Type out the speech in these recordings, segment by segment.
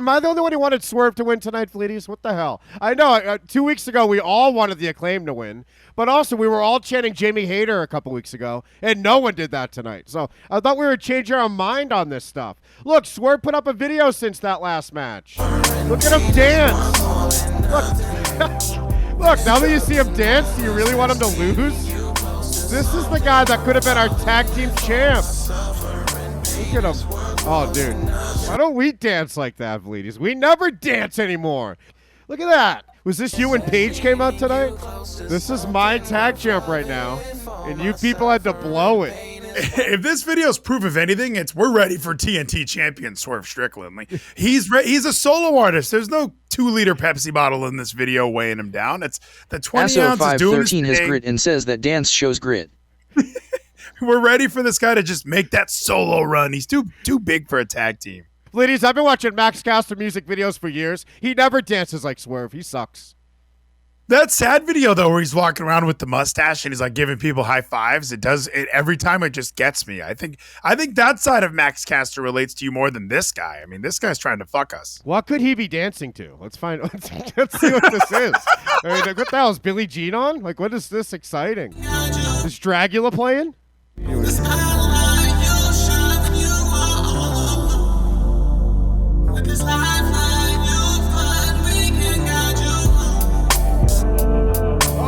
Am I the only one who wanted Swerve to win tonight, Vleeties? What the hell? I know, 2 weeks ago, we all wanted the Acclaimed to win, but also we were all chanting Jamie Hayter a couple weeks ago, and no one did that tonight. So I thought we were changing our mind on this stuff. Look, Swerve put up a video since that last match. Look at him dance. Look, look, now that you see him dance, do you really want him to lose? This is the guy that could have been our tag team champ. Look at him. Oh, dude. Why don't we dance like that, Vleeties? We never dance anymore. Look at that. Was this you when Paige came out tonight? This is my tag champ right now, and you people had to blow it. If this video is proof of anything, it's we're ready for TNT champion Swerve Strickland. Like, he's a solo artist. There's no 2-liter Pepsi bottle in this video weighing him down. It's the 20 ounces doing his thing. has grit and says that dance shows grit. We're ready for this guy to just make that solo run. He's too big for a tag team. Ladies, I've been watching Max Caster music videos for years. He never dances like Swerve. He sucks. That sad video, though, where he's walking around with the mustache and he's like giving people high fives, it every time. It just gets me. I think that side of Max Caster relates to you more than this guy. I mean, this guy's trying to fuck us. What could he be dancing to? Let's see what this is. I mean, what the hell is Billie Jean on? Like, what is this exciting? Is Dragula playing?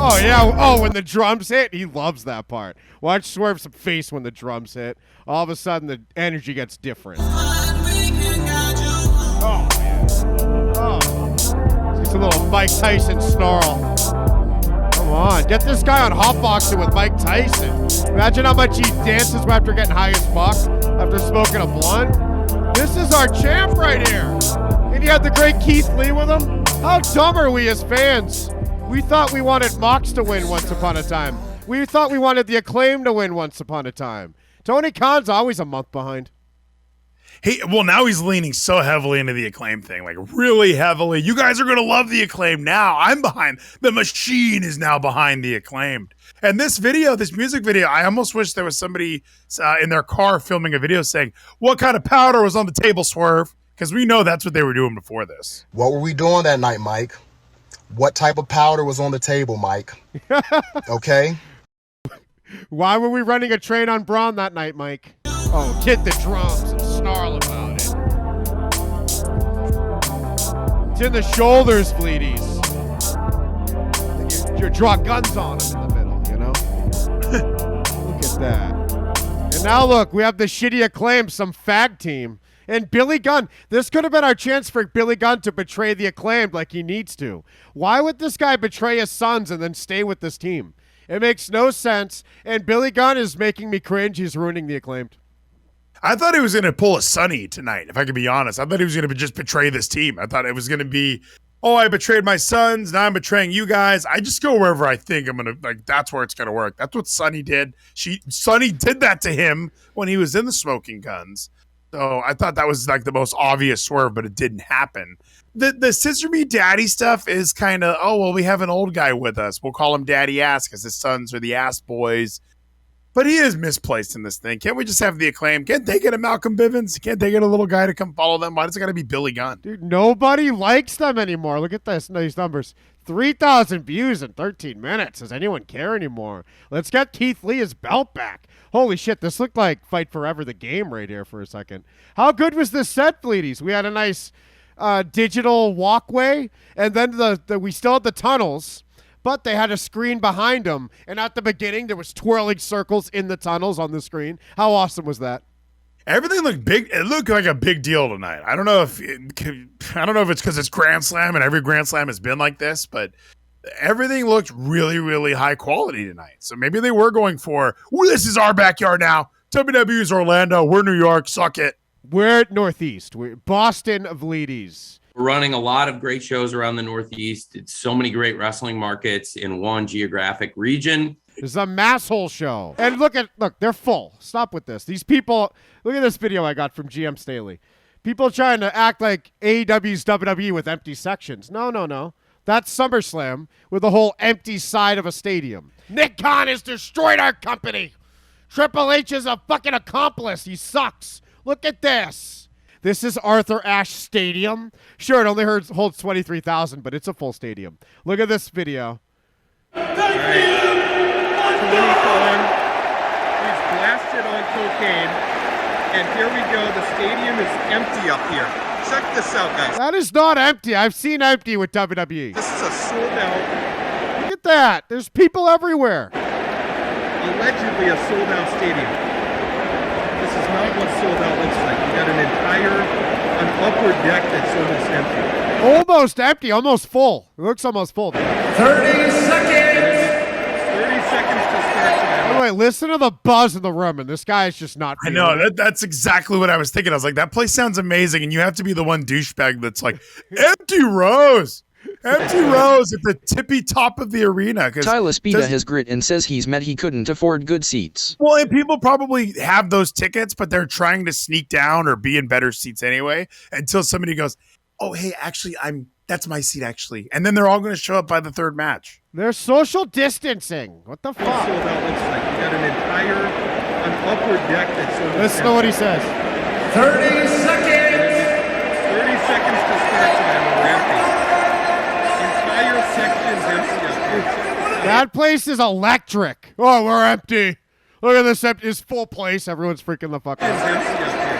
Oh, yeah. Oh, when the drums hit, he loves that part. Watch Swerve's face when the drums hit. All of a sudden, the energy gets different. Oh, man. Oh. Just a little Mike Tyson snarl. Come on. Get this guy on hotboxing with Mike Tyson. Imagine how much he dances after getting high as fuck, after smoking a blunt. This is our champ right here. And he had the great Keith Lee with him. How dumb are we as fans? We thought we wanted Mox to win once upon a time. We thought we wanted the Acclaim to win once upon a time. Tony Khan's always a month behind. Now he's leaning so heavily into the Acclaim thing, like really heavily. You guys are going to love the Acclaim now. I'm behind. The machine is now behind the Acclaimed. And this video, this music video, I almost wish there was somebody in their car filming a video saying, what kind of powder was on the table, Swerve? Because we know that's what they were doing before this. What were we doing that night, Mike? What type of powder was on the table, Mike? Okay? Why were we running a train on Braun that night, Mike? Oh, hit the drums and snarl about it. It's in the shoulders, Vleeties. You draw guns on him in the middle, you know? Look at that. And now look, we have the shitty Acclaim, some fag team. And Billy Gunn, this could have been our chance for Billy Gunn to betray the Acclaimed like he needs to. Why would this guy betray his sons and then stay with this team? It makes no sense, and Billy Gunn is making me cringe. He's ruining the Acclaimed. I thought he was going to pull a Sonny tonight, if I could be honest. I thought he was going to just betray this team. I thought it was going to be, oh, I betrayed my sons, now I'm betraying you guys. I just go wherever I think I'm going to, like, that's where it's going to work. That's what Sonny did. Sonny did that to him when he was in the Smoking Guns. So I thought that was like the most obvious swerve, but it didn't happen. The Sister Me Daddy stuff is kind of, oh, well, we have an old guy with us. We'll call him Daddy Ass because his sons are the Ass Boys. But he is misplaced in this thing. Can't we just have the Acclaim? Can't they get a Malcolm Bivens? Can't they get a little guy to come follow them? Why does it got to be Billy Gunn? Dude, nobody likes them anymore. Look at this, these numbers. 3,000 views in 13 minutes. Does anyone care anymore? Let's get Keith Lee his belt back. Holy shit, this looked like Fight Forever the game right here for a second. How good was this set, Vleeties? We had a nice digital walkway, and then we still had the tunnels, but they had a screen behind them. And at the beginning, there was twirling circles in the tunnels on the screen. How awesome was that? Everything looked big. It looked like a big deal tonight. I don't know if it's because it's Grand Slam and every Grand Slam has been like this, but everything looked really, really high quality tonight. So maybe they were going for, well, this is our backyard now. WWE's Orlando. We're New York. Suck it. We're at Northeast. We're Boston Vleeties. We're running a lot of great shows around the Northeast. It's so many great wrestling markets in one geographic region. This is a masshole show. And look, they're full. Stop with this. These people, look at this video I got from GM Staley. People trying to act like AEW's WWE with empty sections. No. That's SummerSlam with a whole empty side of a stadium. Nick Khan has destroyed our company. Triple H is a fucking accomplice. He sucks. Look at this. This is Arthur Ashe Stadium. Sure, it only holds 23,000, but it's a full stadium. Look at this video. He's blasted on cocaine, and here we go. The stadium is empty up here. Check this out, guys. That is not empty. I've seen empty with WWE. This is a sold-out, Look at that. There's people everywhere. allegedly a sold-out stadium. This is not what sold-out looks like. You got an upper deck that's almost empty. Almost empty, almost full. It looks almost full. 30 seconds. 30 seconds to start time. By the way, listen to the buzz in the room, and this guy is just not. I know that's exactly what I was thinking. I was like, that place sounds amazing, and you have to be the one douchebag that's like, empty rows, empty rows at the tippy top of the arena. Tyler Spida has grit and says he's mad he couldn't afford good seats. Well, and people probably have those tickets, but they're trying to sneak down or be in better seats anyway. Until somebody goes, "Oh, hey, actually, that's my seat, actually," and then they're all going to show up by the third match. They're social distancing. What the fuck? Sold out looks like. You got an upper deck that's almost Listen to what he says. 30 seconds. 30 seconds to start time. We're empty. Entire section's empty up here. That place is electric. Oh, we're empty. Look at this empty. It's full place. Everyone's freaking the fuck It's out. empty up here.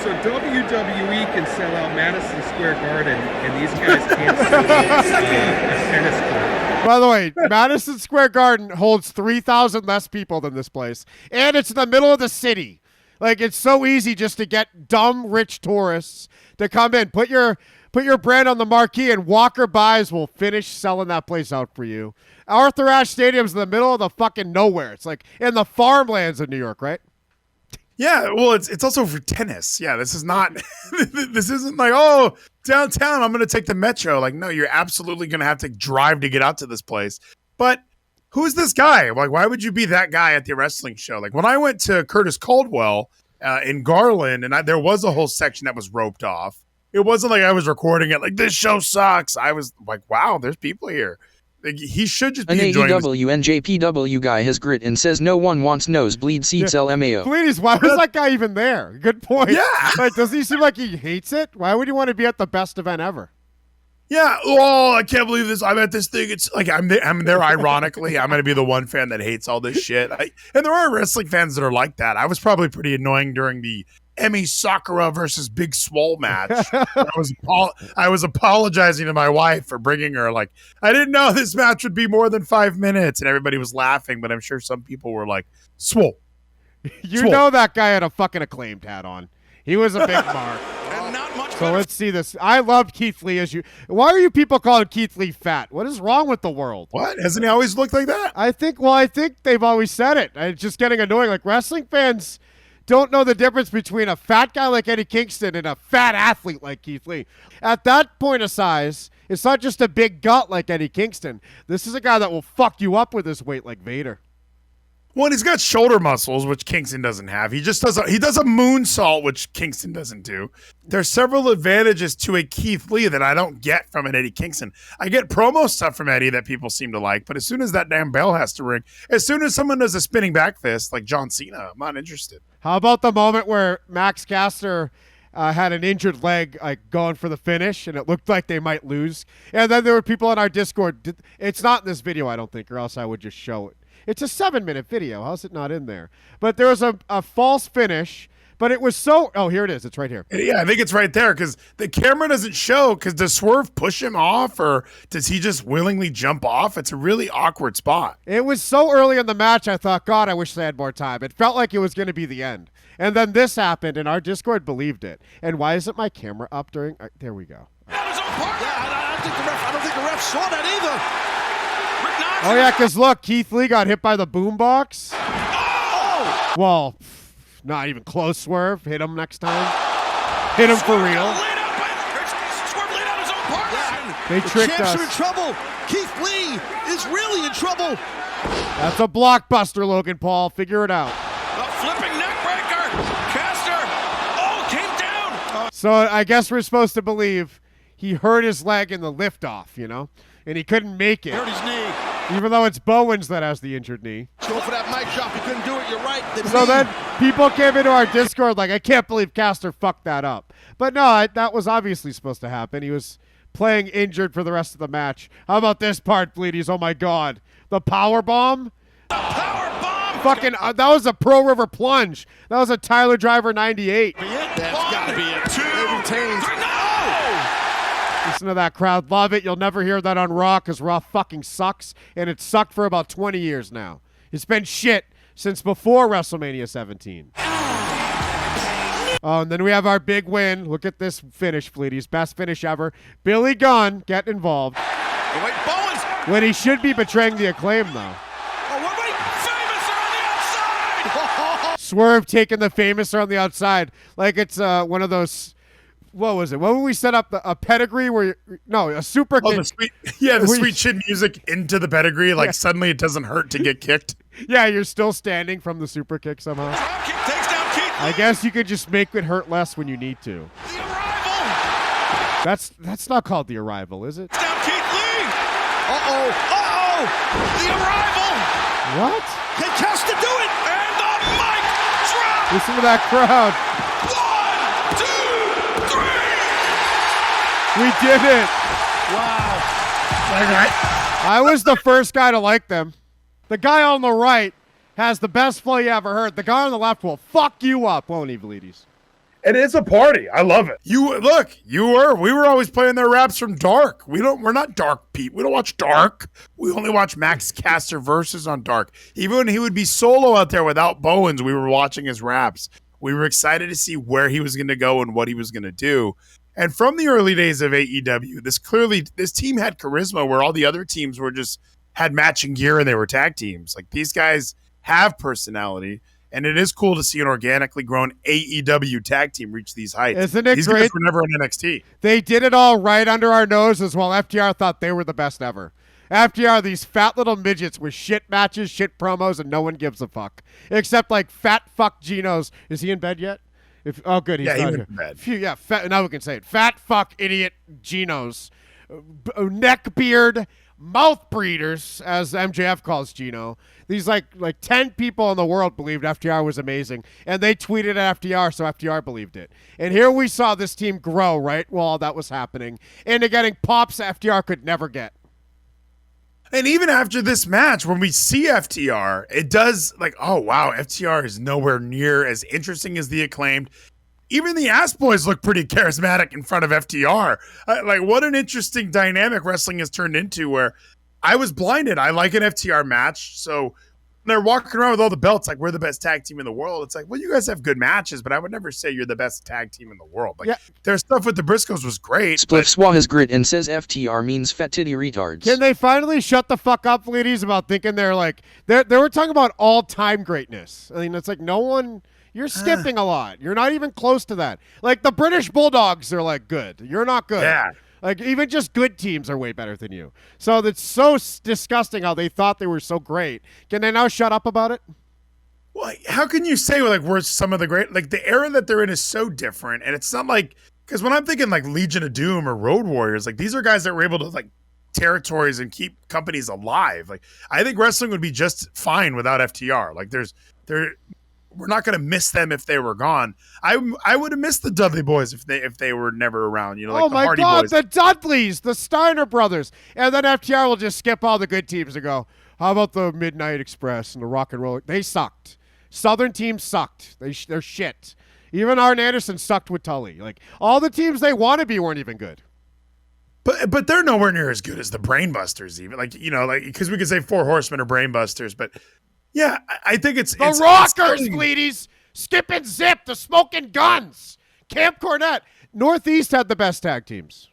So WWE can sell out Madison Square Garden, and these guys can't sell out a tennis court. By the way, Madison Square Garden holds 3,000 less people than this place. And it's in the middle of the city. Like, it's so easy just to get dumb, rich tourists to come in. Put your brand on the marquee, and Walker Buys will finish selling that place out for you. Arthur Ashe Stadium's in the middle of the fucking nowhere. It's like in the farmlands of New York, right? Yeah, well, it's also for tennis. Yeah, this is not. This isn't like, oh, downtown, I'm going to take the metro. Like, no, you're absolutely going to have to drive to get out to this place. But who's this guy? Like, why would you be that guy at the wrestling show? Like, when I went to Curtis Caldwell in Garland, and there was a whole section that was roped off. It wasn't like I was recording it like, this show sucks. I was like, wow, there's people here. Like, he should just An be enjoying AEW and JPW guy has grit and says no one wants nosebleed seats LMAO. Please, why was that guy even there? Good point. Yeah. Like, does he seem like he hates it? Why would he want to be at the best event ever? Yeah. Oh, I can't believe this. I'm at this thing. It's like I'm there ironically. I'm going to be the one fan that hates all this shit. And there are wrestling fans that are like that. I was probably pretty annoying during the Emi Sakura versus Big Swole match. I was apologizing to my wife for bringing her. Like, I didn't know this match would be more than 5 minutes, and everybody was laughing. But I'm sure some people were like, "Swole." You Swole. know that guy had a fucking Acclaimed hat on. He was a big mark. So let's see this. I love Keith Lee as you. Why are you people calling Keith Lee fat? What is wrong with the world? What? Hasn't he always looked like that? I think they've always said it. It's just getting annoying. Like, wrestling fans don't know the difference between a fat guy like Eddie Kingston and a fat athlete like Keith Lee. At that point of size, it's not just a big gut like Eddie Kingston. This is a guy that will fuck you up with his weight like Vader. Well, he's got shoulder muscles, which Kingston doesn't have. He does a moonsault, which Kingston doesn't do. There's several advantages to a Keith Lee that I don't get from an Eddie Kingston. I get promo stuff from Eddie that people seem to like, but as soon as that damn bell has to ring, as soon as someone does a spinning back fist like John Cena, I'm not interested. How about the moment where Max Caster had an injured leg, like going for the finish, and it looked like they might lose? And then there were people on our Discord. It's not in this video, I don't think, or else I would just show it. It's a 7-minute video. How's it not in there? But there was a false finish, but it was so... Oh, here it is. It's right here. Yeah, I think it's right there because the camera doesn't show. Because does Swerve push him off, or does he just willingly jump off? It's a really awkward spot. It was so early in the match, I thought, God, I wish they had more time. It felt like it was going to be the end. And then this happened, and our Discord believed it. And why isn't my camera up during... there we go. I don't think the ref saw that either. Oh, yeah, because look, Keith Lee got hit by the boombox. Oh! Well, not even close, Swerve. Hit him next time. Hit him for real. They tricked us. Champs are in trouble. Keith Lee is really in trouble. That's a blockbuster, Logan Paul. Figure it out. A flipping neckbreaker. Caster. Came down. So I guess we're supposed to believe he hurt his leg in the liftoff, and he couldn't make it. Hurt his knee. Even though it's Bowens that has the injured knee. Go for that mic drop. You couldn't do it. You're right. So then people came into our Discord like, I can't believe Caster fucked that up. But no, that was obviously supposed to happen. He was playing injured for the rest of the match. How about this part, Vleeties? Oh my God. The power bomb? Power bomb. Fucking, that was a Pro River plunge. That was a Tyler Driver 98. That's got to be it. 2, 3, no! Listen to that crowd. Love it. You'll never hear that on Raw because Raw fucking sucks. And it sucked for about 20 years now. It's been shit since before WrestleMania 17. Oh, and then we have our big win. Look at this finish, Vleeties. Best finish ever. Billy Gunn get involved. Oh, wait, Bowens. When he should be betraying the Acclaim, though. Oh, wait, Famous are on the outside. Swerve taking the Famous on the outside. Like it's one of those... What was it? What would we set up? A pedigree where... a super kick. The sweet shit music into the pedigree. Like suddenly it doesn't hurt to get kicked. Yeah, you're still standing from the super kick somehow. Kick takes down Keith Lee. I guess you could just make it hurt less when you need to. The Arrival. That's not called The Arrival, is it? Down Keith Lee. Uh-oh. The Arrival. What? He has to do it. And the mic drop. Listen to that crowd. 1, 2, 3. We did it. Wow. I was the first guy to like them. The guy on the right has the best flow you ever heard. The guy on the left will fuck you up, won't he, Vleeties? And it's a party. I love it. We were always playing their raps from Dark. We're not Dark Pete. We don't watch Dark. We only watch Max Caster versus on Dark. Even when he would be solo out there without Bowens, we were watching his raps. We were excited to see where he was going to go and what he was going to do. And from the early days of AEW, this team had charisma where all the other teams had matching gear and they were tag teams. Like these guys have personality, and it is cool to see an organically grown AEW tag team reach these heights. Isn't it these great? Guys were never in NXT. They did it all right under our noses while FTR thought they were the best ever. FTR, these fat little midgets with shit matches, shit promos, and no one gives a fuck. Except like fat fuck Geno's. Is he in bed yet? Good. He's he not went here. to bed. Now we can say it. Fat fuck idiot Geno's. Neck beard, mouth breeders, as MJF calls Gino. These like 10 people in the world believed FTR was amazing, and they tweeted at FTR, so FTR believed it. And here we saw this team grow right while all that was happening, into getting pops FTR could never get. And even after this match, when we see FTR, it does oh wow, FTR is nowhere near as interesting as the Acclaimed. Even the Ass Boys look pretty charismatic in front of FTR. What an interesting dynamic wrestling has turned into where I was blinded. I like an FTR match. So they're walking around with all the belts like we're the best tag team in the world. It's like, well, you guys have good matches, but I would never say you're the best tag team in the world. Their stuff with the Briscoes was great. Spliff Swa has grit and says FTR means fat titty retards. Can they finally shut the fuck up, ladies, about thinking they were talking about all-time greatness. I mean, it's like no one... You're skipping a lot. You're not even close to that. Like the British Bulldogs are good. You're not good. Yeah. Like even just good teams are way better than you. So it's so disgusting how they thought they were so great. Can they now shut up about it? Well, how can you say we're some of the great? The era that they're in is so different, and it's not because when I'm thinking Legion of Doom or Road Warriors, these are guys that were able to territories and keep companies alive. I think wrestling would be just fine without FTR. We're not going to miss them if they were gone. I would have missed the Dudley Boys if they were never around. Oh the my Hardy God, Boys. the Dudleys, the Steiner brothers, and then FTR will just skip all the good teams and go, how about the Midnight Express and the Rock and Roll? They sucked. Southern teams sucked. They're shit. Even Arn Anderson sucked with Tully. All the teams they want to be weren't even good. But they're nowhere near as good as the Brainbusters even. Because we could say Four Horsemen are Brainbusters, but. Yeah, I think it's... The Rockers, Vleeties! Skip and Zip, the Smoking Guns! Camp Cornette. Northeast had the best tag teams.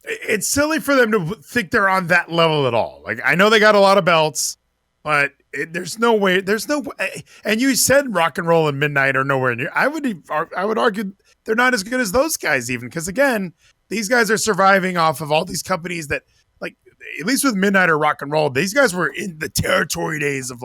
It's silly for them to think they're on that level at all. I know they got a lot of belts, but there's no way... And you said Rock and Roll and Midnight are nowhere near... I would argue they're not as good as those guys even, because again, these guys are surviving off of all these companies that... At least with Midnight or Rock and Roll, these guys were in the territory days of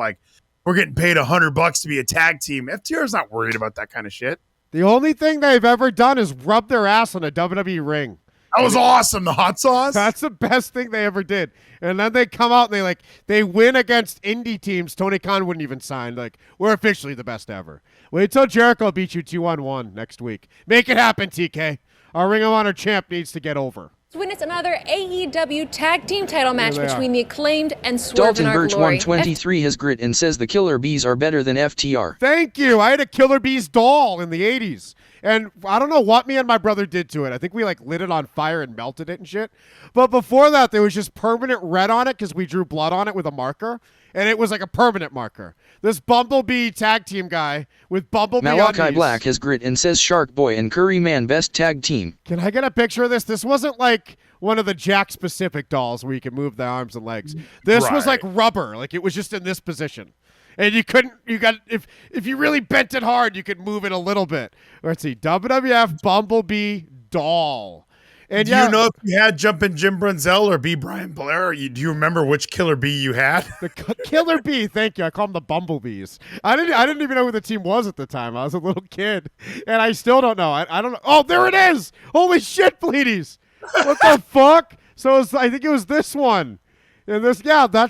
we're getting paid $100 to be a tag team. FTR's not worried about that kind of shit. The only thing they've ever done is rub their ass on a WWE ring. That was awesome. The hot sauce. That's the best thing they ever did. And then they come out and they win against indie teams Tony Khan wouldn't even sign. Like, we're officially the best ever. Wait till Jericho beats you 2-on-1 next week. Make it happen, TK. Our Ring of Honor champ needs to get over. Witness another AEW tag team title match between the Acclaimed and Swerve Dalton in Our Birch Glory. 123 has grit and says the Killer Bees are better than FTR. Thank you. I had a Killer Bees doll in the 80s. And I don't know what me and my brother did to it. I think we lit it on fire and melted it and shit. But before that, there was just permanent red on it because we drew blood on it with a marker. And it was like a permanent marker. This Bumblebee tag team guy with Bumblebee Malachi undies. Black has grit and says Shark Boy and Curry Man best tag team. Can I get a picture of this? This wasn't like one of the Jack specific dolls where you can move the arms and legs. This was like rubber. Like it was just in this position. And if you really bent it hard, you could move it a little bit. Let's see, WWF Bumblebee doll. And do you know if you had Jumpin' Jim Brunzell or B. Brian Blair? Or do you remember which Killer Bee you had? The Killer Bee, thank you. I call them the Bumblebees. I didn't even know who the team was at the time. I was a little kid, and I still don't know. I don't know. Oh, there it is! Holy shit, Vleeties! What the fuck? So I think it was this one. And that's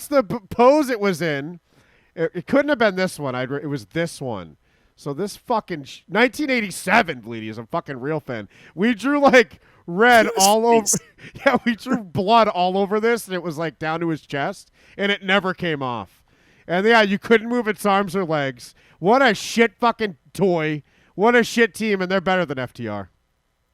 the pose it was in. It couldn't have been this one. It was this one. So this fucking 1987 Vleeties. I'm a fucking real fan. We drew red all over. Yeah, we drew blood all over this, and it was down to his chest, and it never came off. And yeah, you couldn't move its arms or legs. What a shit fucking toy. What a shit team, and they're better than FTR.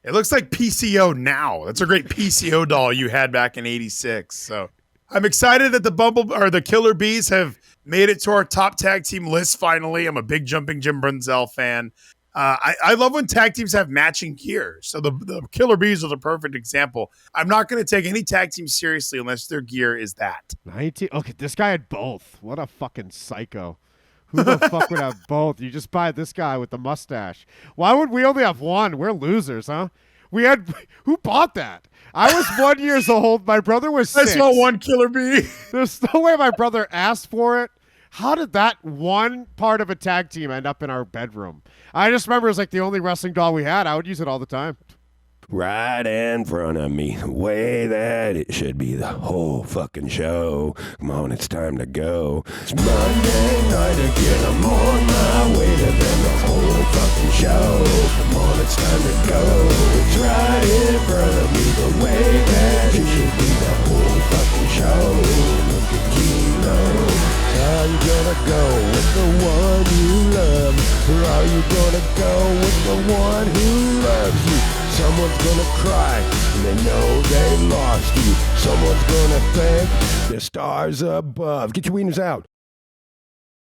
It looks like PCO now. That's a great PCO doll you had back in '86. So I'm excited that the Killer Bees have made it to our top tag team list finally. I'm a big Jumping Jim Brunzell fan. I love when tag teams have matching gear. So the Killer Bees are the perfect example. I'm not going to take any tag team seriously unless their gear is that. Okay, this guy had both. What a fucking psycho. Who the fuck would have both? You just buy this guy with the mustache. Why would we only have one? We're losers, huh? Who bought that? I was 1 year old. My brother was 6. I saw one Killer Bee. There's no way my brother asked for it. How did that one part of a tag team end up in our bedroom? I just remember it was the only wrestling doll we had. I would use it all the time. Right in front of me, the way that it should be the whole fucking show. Come on, it's time to go. It's Monday night again, I'm on my way to the whole fucking show. Come on, it's time to go. It's right in front of me, the way that it should be the whole fucking show. Look at Kino. Are you gonna go with the one you love? Or are you gonna go with the one who loves you? Someone's gonna cry, and they know they lost you. Someone's gonna thank the stars above. Get your wieners out.